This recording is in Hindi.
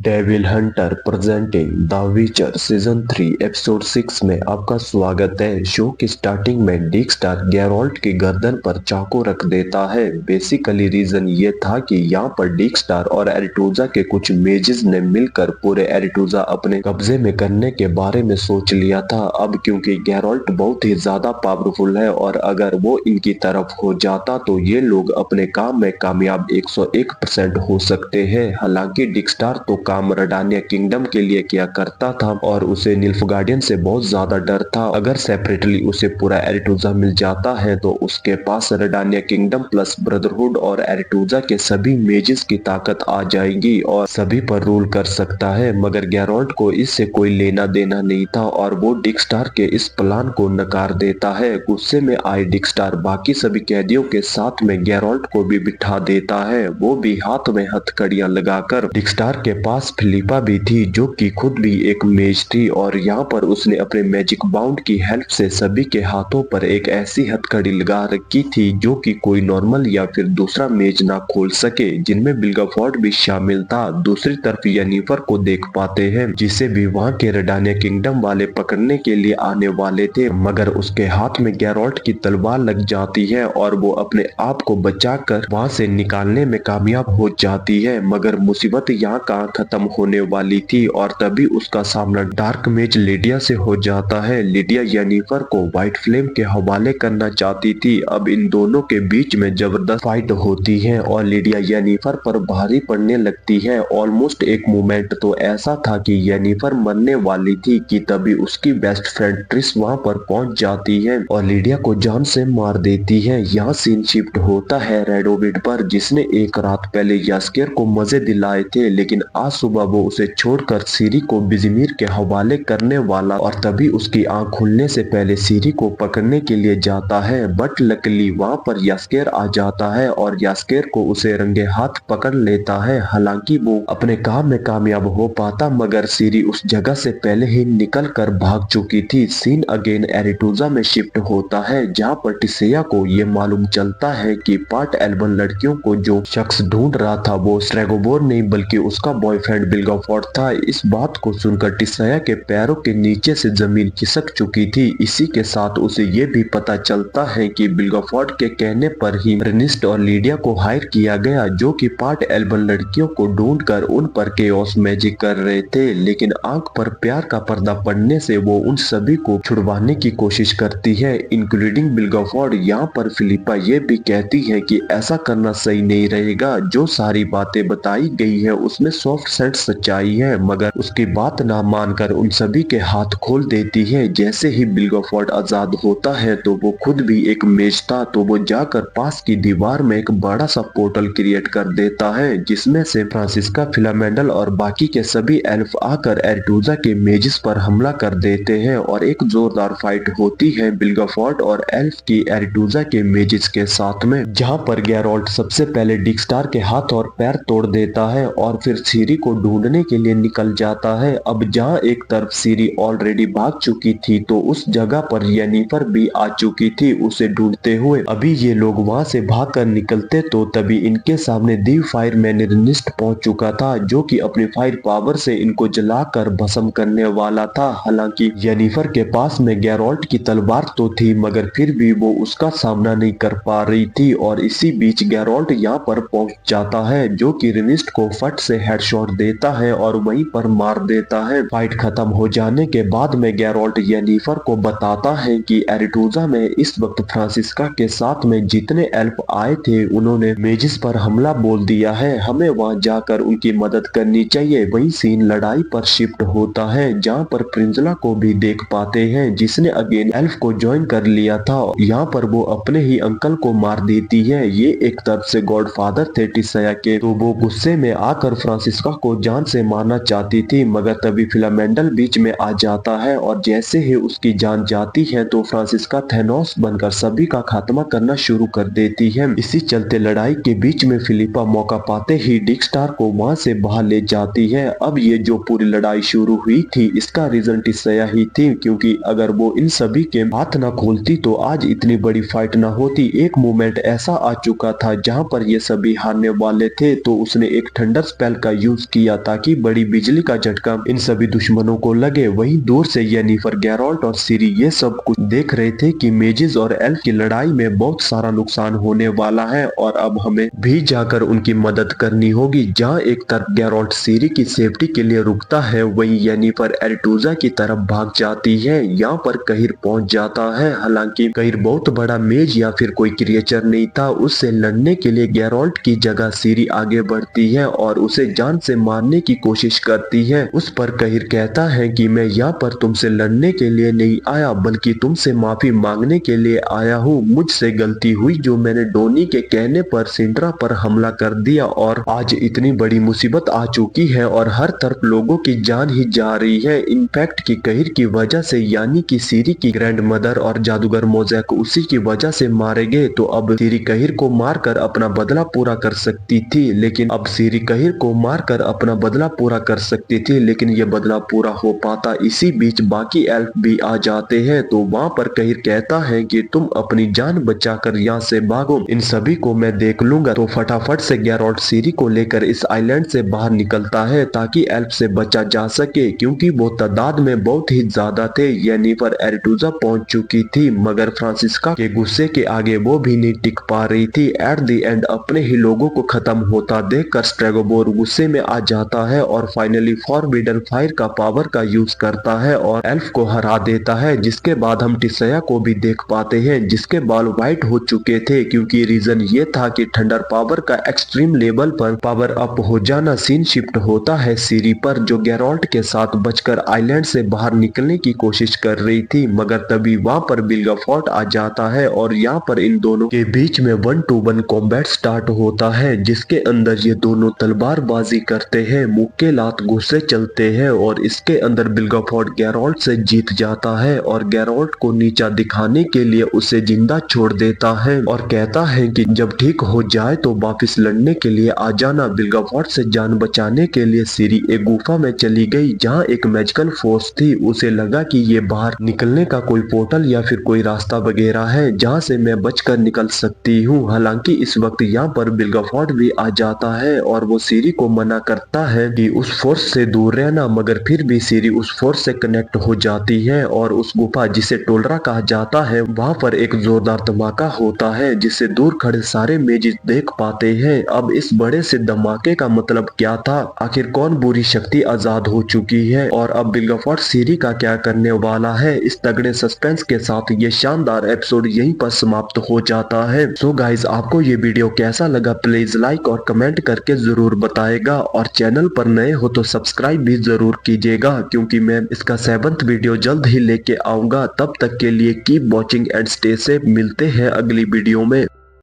डेविल हंटर प्रेजेंटिंग द विचर सीजन 3 एपिसोड 6 में आपका स्वागत है। शो की स्टार्टिंग में डिक्स्टर गैरोल्ट की गर्दन पर चाकू रख देता है। बेसिकली रीजन ये था कि यहाँ पर डिक्स्टर और एरिटूजा के कुछ मेजेस ने मिलकर पूरे एरिटूजा अपने कब्जे में करने के बारे में सोच लिया था। अब क्योंकि गैरोल्ट बहुत ही ज्यादा पावरफुल है और अगर वो इनकी तरफ हो जाता तो ये लोग अपने काम में कामयाब 101% हो सकते हैं। हालांकि डिक्स्टर तो काम रडानिया किंगडम के लिए किया करता था और उसे निल्फगार्डियन से बहुत ज्यादा डर था। अगर सेपरेटली उसे पूरा एरिटूजा मिल जाता है तो उसके पास रडानिया किंगडम प्लस ब्रदरहुड और एरिटूजा के सभी मेजेस की ताकत आ जाएगी और सभी पर रूल कर सकता है। मगर गैरोल्ट को इससे कोई लेना देना नहीं था और वो डिक्स्टर के इस प्लान को नकार देता है। गुस्से में आए डिक्स्टर बाकी सभी कैदियों के साथ में गैरोल्ट को भी बिठा देता है। वो भी हाथ में हथकड़ियां लगाकर। डिक्स्टर के पास फिलिपा भी थी जो कि खुद भी एक मेज थी और यहाँ पर उसने अपने मैजिक बाउंड की हेल्प से सभी के हाथों पर एक ऐसी हथकड़ी लगा रखी थी जो कि कोई नॉर्मल या फिर दूसरा मेज ना खोल सके, जिनमें बिल्गाफोर्ड भी शामिल था। दूसरी तरफ येनिफर को देख पाते हैं जिसे भी वहाँ के रडानिया किंगडम वाले पकड़ने के लिए आने वाले थे, मगर उसके हाथ में गैरोल्ट की तलवार लग जाती है और वो अपने आप को बचाकर वहाँ से निकालने में कामयाब हो जाती है। मगर मुसीबत यहाँ कहाँ खत्म होने वाली थी और तभी उसका सामना डार्क मेज लिडिया से हो जाता है। लिडिया येनिफर को व्हाइट फ्लेम के हवाले करना चाहती थी। अब इन दोनों के बीच में जबरदस्त फाइट होती है और लिडिया येनिफर पर भारी पड़ने लगती है। ऑलमोस्ट एक मोमेंट तो ऐसा था कि येनिफर मरने वाली थी कि तभी उसकी बेस्ट फ्रेंड ट्रिस वहां पर पहुंच जाती है और लिडिया को जान से मार देती है। यहाँ सीन शिफ्ट होता है रेडोविड पर, जिसने एक रात पहले यास्केर को मजे दिलाए थे, लेकिन आज सुबह वो उसे छोड़कर सीरी को बिजमीर के हवाले करने वाला और तभी उसकी आंख खुलने से पहले सीरी को पकड़ने के लिए जाता है। बट लकीली वहां पर यास्केर आ जाता है और यास्केर को उसे रंगे हाथ पकड़ लेता है। हालांकि वो अपने काम में कामयाब हो पाता मगर सीरी उस जगह से पहले ही निकल कर भाग चुकी थी। सीन अगेन एरिटूजा में शिफ्ट होता है जहां पर टिसेया को ये मालूम चलता है कि पार्ट एल्बन लड़कियों को जो शख्स ढूंढ रहा था वो स्ट्रेगोबोर नहीं बल्कि उसका बॉयफ्रेंड बिल्गाफोर्ड था। इस बात को सुनकर टिसेया के पैरों के नीचे से जमीन खिसक चुकी थी। इसी के साथ उसे ये भी पता चलता है कि बिल्गाफोर्ड के कहने पर ही रेनिस्ट और लिडिया को हायर किया गया जो कि पार्ट एल्बन लड़कियों को ढूंढकर उन पर केओस मैजिक कर रहे थे, लेकिन आंख पर प्यार का पर्दा पड़ने से वो उन सभी को छुड़वाने की कोशिश करती है इंक्लूडिंग बिल्गाफोर्ड। यहाँ पर फिलिपा ये भी कहती है कि ऐसा करना सही नहीं रहेगा। जो सारी बातें बताई गई है उसमें सॉफ्ट सेंट सच्चाई है, मगर उसकी बात ना मानकर उन सभी के हाथ खोल देती है। जैसे ही बिल्गाफोर्ड आजाद होता है तो वो खुद भी एक मेज था, तो वो जाकर पास की दीवार में एक बड़ा सा पोर्टल क्रिएट कर देता है जिसमें से फ्रांसिस्का, फिलामेंडल और बाकी के सभी एल्फ आकर एरिटूजा के मेजिस पर हमला कर देते हैं और एक जोरदार फाइट होती है बिल्गाफोर्ड और एल्फ की एरिटूजा के मेजिस के साथ में, जहां पर गैरोल्ट सबसे पहले डिक्स्टर के हाथ और पैर तोड़ देता है और फिर सीरी को ढूंढने के लिए निकल जाता है। अब जहां एक तरफ सीरी ऑलरेडी भाग चुकी थी तो उस जगह पर येनिफर भी आ चुकी थी उसे ढूंढते हुए। अभी ये लोग वहां से भागकर निकलते तो तभी इनके सामने दी फायर मैन रेनिस्ट पहुंच चुका था जो कि अपनी फायर पावर से इनको जलाकर भस्म करने वाला था। हालांकि येनिफर के पास में गैरोल्ट की तलवार तो थी मगर फिर भी वो उसका सामना नहीं कर पा रही थी और इसी बीच गैरोल्ट यहाँ पर पहुंच जाता है जो कि रेनिस्ट को फट से हेडशॉट देता है और वहीं पर मार देता है। फाइट खत्म हो जाने के बाद में गैरोल्ट येनिफर को बताता है कि एरिटूजा में इस वक्त फ्रांसिस्का के साथ में जितने एल्फ आए थे उन्होंने मेजिस पर हमला बोल दिया है, हमें वहां जाकर उनकी मदद करनी चाहिए। वही सीन लड़ाई पर शिफ्ट होता है जहां पर प्रिंजला को भी देख पाते हैं जिसने अगेन एल्फ को ज्वाइन कर लिया था। यहाँ पर वो अपने ही अंकल को मार देती है। ये एक तरफ से गॉडफादर थे टिसेया के, तो वो गुस्से में आकर फ्रांसिस्का को जान से मारना चाहती थी मगर तभी फिलामेंडल बीच में आ जाता है और जैसे ही उसकी जान जाती है तो फ्रांसिस्का थेनोस बनकर सभी का खात्मा करना शुरू कर देती है। इसी चलते लड़ाई के बीच में फिलिपा मौका पाते ही डिक्स्टर को वहां से बाहर ले जाती है। अब ये जो पूरी लड़ाई शुरू हुई थी इसका रीजन टिसेया ही थी, क्योंकि अगर वो इन सभी के हाथ ना खोलती तो आज इतनी बड़ी फाइट ना होती। एक मोमेंट ऐसा आ चुका था जहां पर ये सभी हारने वाले थे तो उसने एक थंडर स्पेल का यूज किया ताकि बड़ी बिजली का झटका इन सभी दुश्मनों को लगे। वहीं दूर से येनिफर, गैरोल्ट और सिरी ये सब कुछ देख रहे थे कि मेजिस और एल्फ की लड़ाई में बहुत सारा नुकसान होने वाला है और अब हमें भी जाकर उनकी मदद करनी होगी। जहाँ एक तरफ गैरोल्ट सिरी की सेफ्टी के लिए रुकता है, वहीं येनिफर एरेटूजा की तरफ भाग जाती है। यहाँ पर कहर पहुंच जाता है। हालांकि कहर बहुत बड़ा मेज या फिर कोई क्रिएचर नहीं था। उससे लड़ने के लिए गैरोल्ट की जगह सिरी आगे बढ़ती है और उसे जान से मारने की कोशिश करती है। उस पर कहर कहता है कि मैं यहाँ पर तुमसे लड़ने के लिए नहीं आया, बल्कि तुमसे माफी मांगने के लिए आया हूँ। मुझसे गलती हुई जो मैंने डोनी के कहने पर सिंड्रा पर हमला कर दिया और आज इतनी बड़ी मुसीबत आ चुकी है और हर तरफ लोगों की जान ही जा रही है। इनफैक्ट की कहर की वजह से, यानी कि सिरी की ग्रैंड मदर और जादूगर मोज़ेक उसी की वजह से मारे गए। तो अब सिरी कहर को मारकर अपना बदला पूरा कर सकती थी, लेकिन अब सिरी कहर को मारकर अपना बदला पूरा कर सकती थी, लेकिन ये बदला पूरा हो पाता। इसी बीच बाकी एल्फ भी आ जाते हैं। तो वहाँ पर कहर कहता है कि तुम अपनी जान बचाकर यहाँ से भागो, इन सभी को मैं देख लूंगा। तो फटाफट से गैरोल्ट सिरी को लेकर इस आइलैंड से बाहर निकलता है ताकि एल्फ से बचा जा सके, क्योंकि वो तादाद में बहुत ही ज्यादा थे। येनिफर एरेटूजा पहुंच चुकी थी, मगर फ्रांसिस्का के गुस्से के आगे वो भी नहीं टिक पा रही थी। एट द एंड अपने ही लोगों को खत्म होता देखकर स्ट्रेगोबोर गुस्से में आ जाता है और फाइनली फॉरबिडन फायर का पावर का यूज करता है और एल्फ को हरा देता है। जिसके बाद हम टिसया को भी देख पाते हैं, जिसके बाल व्हाइट हो चुके थे, क्योंकि रीजन ये था कि थंडर पावर का एक्सट्रीम लेवल पर पावर अप हो जाना। सीन शिफ्ट होता है सिरी पर, जो गैरोल्ट के साथ बचकर आइलैंड से बाहर निकलने की कोशिश कर रही थी, मगर तभी वहां पर बिल्गाफोर्ट आ जाता है और यहाँ पर इन दोनों के बीच में 1-to-1 कॉम्बैट स्टार्ट होता है, जिसके अंदर ये दोनों तलवारबाजी करते हैं, मुक्के लात घुसे चलते हैं और इसके अंदर बिल्गाफोर्ट गैरोल्ट से जीत जाता है और गैरोल्ट को नीचा दिखाने के लिए उसे जिंदा छोड़ देता है और कहता है कि जब ठीक हो जाए तो वापस लड़ने के लिए आ जाना। बिल्गाफोर्ट से जान बचाने के लिए सिरी एक गुफा में चली गई, जहाँ एक मैजिकल फोर्स थी। उसे लगा कि ये बाहर निकलने का कोई पोर्टल या फिर कोई रास्ता वगैरह है जहाँ से मैं बचकर निकल सकती हूँ। हालांकि इस वक्त यहाँ पर बिल्गाफोर्ट भी आ जाता है और वो सिरी को मना करता है कि उस फोर्स से दूर रहना, मगर फिर भी सिरी उस फोर्स से कनेक्ट हो जाती है और उस गुफा जिसे टोलरा कहा जाता है वहाँ पर एक जोरदार धमाका होता है, जिसे दूर खड़े सारे मेजिस देख पाते हैं। अब इस बड़े से धमाके का मतलब क्या था? आखिर कौन बुरी शक्ति आजाद हो चुकी है और अब बिल्गाफोर्ट सिरी का क्या करने वाला है? इस तगड़े सस्पेंस के साथ ये शानदार एपिसोड यहीं पर समाप्त हो जाता है। सो गाइज, आपको ये वीडियो कैसा लगा प्लीज लाइक और कमेंट करके जरूर बताएगा और चैनल पर नए हो तो सब्सक्राइब भी जरूर कीजिएगा, क्योंकि मैं इसका 7th वीडियो जल्द ही लेके आऊंगा। तब तक के लिए keep watching and stay safe. मिलते हैं अगली वीडियो में।